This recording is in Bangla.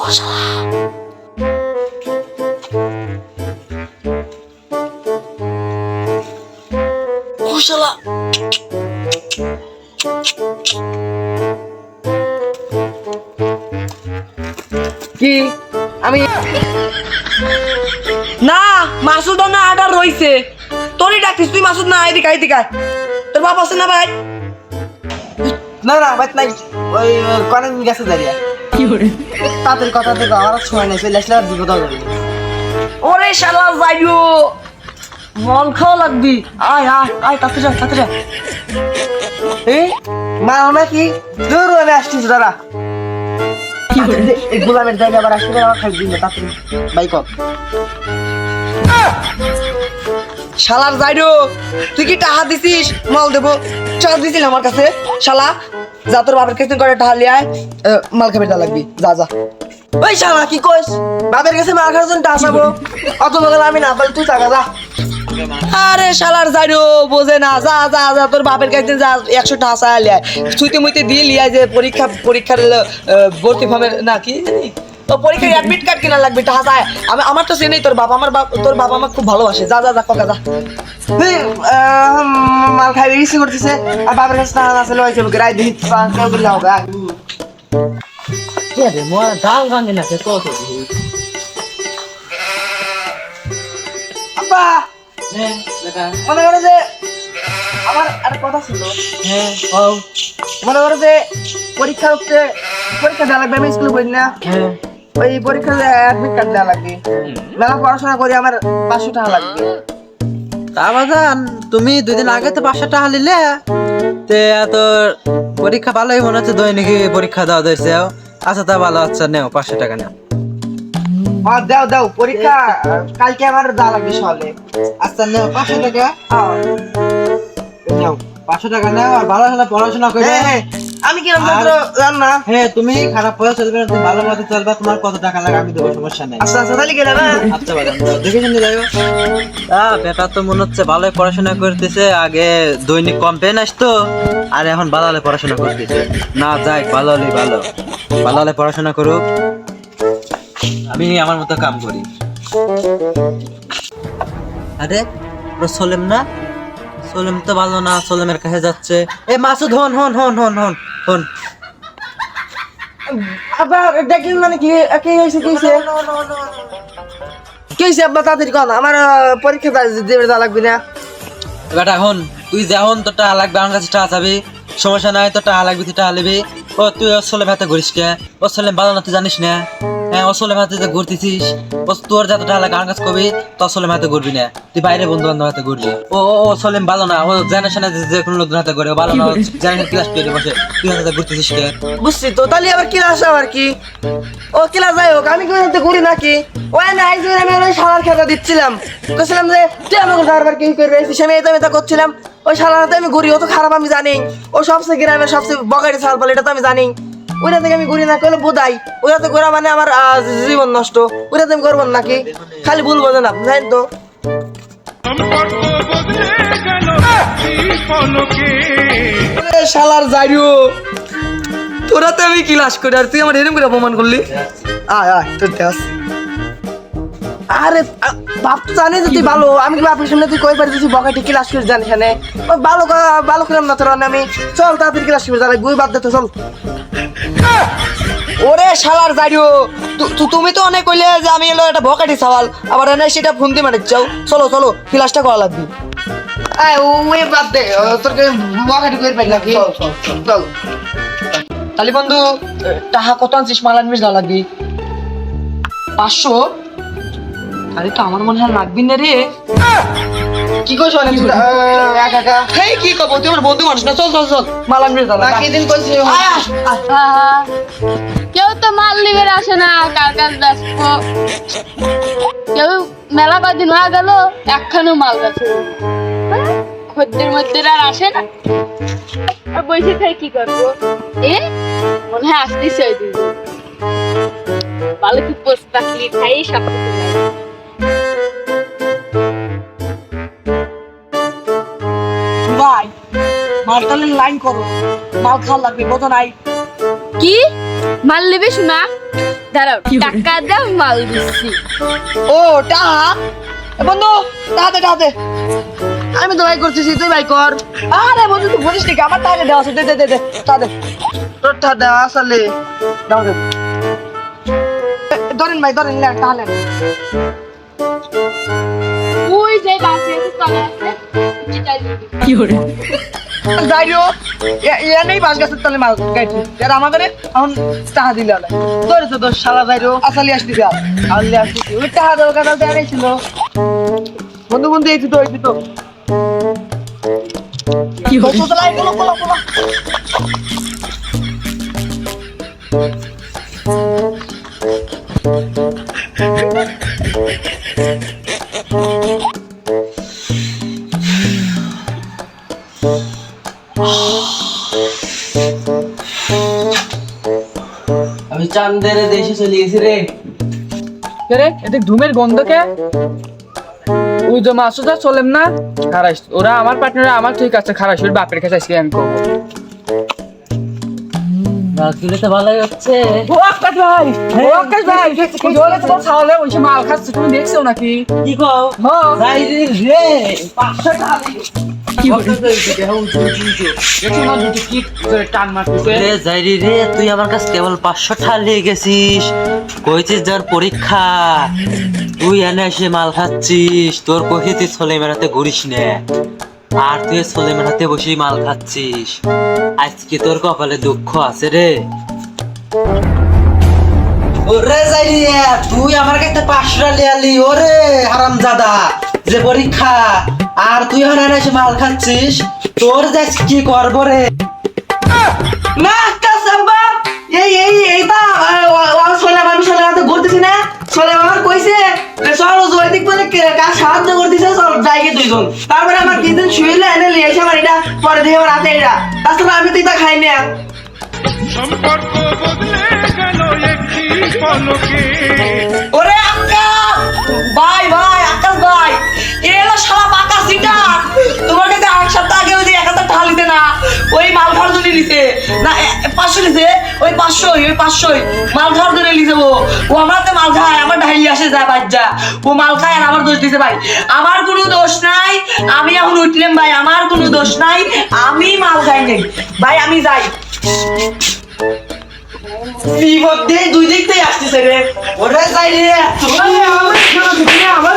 শালা কি আমি না মাসুদ না আডার রইছে তোরই ডাকিস তুই মাসুদ না এদিকে এদিকে তোর বাপ আছে না ভাই না না ভাই নাই ওই কোনে গেছে দাঁড়িয়ে কি করে তাদের কথা থেকে আমার সময় নেই চলে আসলে আর বিপদ হবে ওরে শালা যাইও মন খাওয়া লাগবি আয় আয় আয় তাতে যা এই মা নাকি দূর আমি আসছিস দাঁড়া কি করে এই গোলামের জায়গা আবার আসলে আমার খাই দিন তাতে ভাই কম শালার যাইরো তুই কি টাকা দিছিস মাল দেবো চাল দিছিস আমার কাছে শালা যা তোর বাপের কাছে করে টাকা লিয়ে আয় মাল খাবে লাগবি যা যা ওই শালা কি কইস বাপের কাছে মার খাওয়ার জন্য টাকা চাবো অত মগল আমি না বল তুই টাকা যা আরে শালার যাইরো বোঝে না যা যা যা তোর বাপের কাছে যা 100 টাকা চাই লিয়ে সুইতে মুইতে দিয়ে লিয়ে যে পরীক্ষার ভর্তি ফর্মের না কি তো পরীক্ষার অ্যাডমিট কার্ড কিনা লাগবে টাকা চাই আমার তো চেনেই তোর বাপ তোর বাবা আমার খুব ভালোবাসে যা যা যা কাকা যা মাল খাই বেশি করতেছে আর বাপের কাছে টাকা না ছিল ওই চলবে রাই দিই কেউ বললে হবে কে রে মোয়া ডাল গাঙ্গে না তো আব্বা হ্যাঁ দেখা মনে করে যে আমার আর কথা ছিল হ্যাঁ ও মনে করে যে পরীক্ষা দেওয়া লাগবে আমি স্কুলে পড়ি না হ্যাঁ ওই পরীক্ষা অ্যাডমিট কার্ড দেওয়া লাগবে মেলা পড়াশোনা করি আমার 500 টাকা লাগবে তা বাজান তুমি 2 দিন আগে তো 500 টাকা নিলে তে তোর পরীক্ষা ভালোই মনে হচ্ছে দৈনিক পরীক্ষা দাও দিয়েছে আচ্ছা তা ভালো আচ্ছা নেও 500 টাকা নাও আর দাও পরীক্ষা কালকে আমার দেওয়া লাগবে সকালে আচ্ছা নেও 500 টাকা নাও 500 টাকা নাও আর ভালো ভালো পড়াশোনা করে হ্যাঁ আমি কি জান না হ্যাঁ তুমি খারাপ পয়সা চলবে না তুমি ভালো মতো চলবে তোমার কত টাকা লাগে আমি দেবো সমস্যা নেই আচ্ছা তাহলে গেলাম আচ্ছা বাজান দেখে শুনে যাও বেটা তো মনে হচ্ছে ভালোই পড়াশোনা করতেছে আগে দৈনিক কমপ্লেন আসতো আর এখন ভালো হলে পড়াশোনা করতেছে না যাই ভালো হলে ভালো হলে পড়াশোনা করুক আমি আমার মতো কাম করি আরে ওরা সোলেম না সোলেম তো ভালো না সোলেমের কাছে যাচ্ছে এ মাসুদ হন আবার দেখেন মানে কি হয়েছে কি হয়েছে আব্বা তাড়াতাড়ি কন আমার পরীক্ষা দেবে লাগবে না বেটা হন তুই যখন তোর টাকা লাগবে আমার কাছে টাকা চাবি সমস্যা নাই তোর টাকা লাগবে তুই টাকা নিবি ও তুই ওর সোলেম হাতে ঘুরিস কে ও সোলেম ভালো না তুই জানিস না হ্যাঁ ও সোলেম হাতে যে ঘুরতেছিস ও তোর যত টাকা লাগে আমার কাছে কবি তোর সোলেম হাতে ঘুরবি না তুই বাইরে বন্ধু বান্ধব হাতে ঘুরবি ও সোলেম ভালো না ও জেনারেশন যে কোনো লোকদের হাতে ঘুরে ভালো না জেনারেশন ক্লাস পেয়ে বসে তুই হাতে ঘুরতেছিস কে বুঝছি তো তাহলে আবার ক্লাস আবার কি ও ক্লাস যাই হোক আমি কি ঘুরি নাকি ওই না আমি ওই শালার খেতা দিচ্ছিলাম বলছিলাম যে তুই আমাকে বারবার কি করবে আমি এটা করছিলাম ওই শালার হাতে আমি ঘুরি ও তো খারাপ আমি জানি ও সবচেয়ে গ্রামের সবচেয়ে বগাড়ি ছাল বলে এটা তো আমি জানি ওইটা থেকে আমি ঘুরি না কেন বোধাই ওইটাতে ঘোরা মানে আমার জীবন নষ্ট ওইটাতে আমি করবো নাকি খালি ভুল বোঝেন আপনি জানেন তো শালার যাইরো তোরা তো আমি ক্লাস করি আর তুই আমার এরকম করে অপমান করলি আয় তোর দেশ আরে বাপ তো জানে যে তুই ভালো আমি কি বাপের সামনে তুই কই পারি তুই বকাটি ক্লাস করে জানিস না ভালো করলাম না তোর আমি চল তাড়াতাড়ি ক্লাস করে যাবে বই বাদ দে তো চল ওরে শালার যাইরো তুমি তো অনেক কইলে যে আমি এলো একটা ভকাটি সওয়াল আবার এনে সেটা ফোন দিয়ে মারি যাও চলো ক্লাসটা করা লাগবে আয় ওই বাদ দে তোরকে বকাটি কই পারি নাকি চল তাহলে বন্ধু টাকা কত আনছিস মাল আনবিস না লাগবি 500 আরে তো আমার মনে হয় লাগবি না রে কি কইছ অনেক একা হেই কি কব তুই আমার বন্ধু মানুষ না চল মাল আনবিস না বাকি দিন কইছি কেউ তো মাল নিবে আসে না কার কাজ ব্যস্ত কেউ মেলা কদিন হয়ে গেল একখানেও মাল গেছে খদ্দের মধ্যে আর আসে না আর বসে খাই কি করবো মনে হয় আসতেছে ওই দিন ভালো কি বসে থাকলি খাই সব ভাই মালটালের লাইন করো মাল খাওয়া লাগবে বোঝো নাই কি মাল নিবে শোনা দাঁড়াও, টাকা দাও, মাল দিচ্ছি। ও টাহা এ বন্ধু টাহা দে আমি তো ভাই করতেছি, তুই ভাই কর। আরে বন্ধু তুই বলিস নাকি আমার টাকা দেওয়া আছে দে টাহা দে তোর ঠা দেওয়া আসলে দাও দে ধরেন ভাই ধরেন নেন টাহা নেন ওই যে বাসে তলে আছে, এটাই দিবি। যাইও এ নেই বাস গাছের তলে মাল গাইছি আর আমাদের এখন টাহা দিলে আলাই তোর তো তোর শালা যাইরো আসালি আসতেছে আর আল্লে আসতেছি ওই টাকা দেওয়ার কথা দেওয়া ছিল। বন্ধু এই তো কি হচ্ছে তো লাই বলো আমি চান্দের দেশে চলে গেছি রে। রে এতে ধুমের গন্ধকে ওই যে মাসুদা চলেম না খারাস ওরা আমার পার্টনার আমার ঠিক আছে খারাস ওর বাপের কাছে আজকে আমি করবো রাখলে তো ভালোই হচ্ছে। ও আকাশ ভাই জলে তো ছাওলে ওই সে মাল খাচ্ছে তুমি দেখছো নাকি কি কও? হ্যাঁ যাই রে 500 টাকা কি হচ্ছে দেখো না দুটো কি টান মারতেছে রে যাইরি রে, তুই আমার কাছে কেবল 500 টাকা নিয়ে গেছিস, কইছিস যার পরীক্ষা, তুই এনে এসে মাল খাচ্ছিস, তোর কহি তুই ছোলে মেলাতে ঘুরিস না, আর তুই ছোলে মেলাতে বসেই মাল খাচ্ছিস। আজকে তোর কপালে দুঃখ আছে রে। ওরে যাইরি তুই আমার কাছে 500 টাকা লিয়ালি, ওরে হারামজাদা যে পরীক্ষা, আর তুই এনে এসে মাল খাচ্ছিস, তোর যে কি করবো রে। না কাসাম্বা এইটা আমি সোলে ঘুরতেছি না, সোলে আমার কইছে চল জৈদিক বলে কাজ সাহায্য করতেছে, চল যাইগে দুইজন। তারপরে আমার কিছুদিন শুইলে এনে লিয়ে এসে আমার এটা পরে দিয়ে আমার হাতে এটা, তাছাড়া আমি তো এটা খাই না। সম্পর্ক বদলে গেল একটি পলকে। ওরে আকাশ ভাই আকাশ ভাই এলো শালা পাকা সিটা তোমার কাছে এক সপ্তাহ আগে ওই যে 1000 টাকা নিতে না ওই মাল খাওয়ার জন্য নিতে না 500 নিতে ওই 500 মাল খাওয়ার জন্য নিতে ও আমার তো মাল খায় আমার ঢাইলি আসে যায় বাচ্চা ও মাল খায় আর আমার দোষ দিতে ভাই আমার কোনো দোষ নাই আমি এখন উঠলাম ভাই আমার কোনো দোষ নাই আমি মাল খাই নাই ভাই আমি যাই বিপদ দিয়ে দুই দিক থেকে আসতেছে রে ওরে যাই রে আমার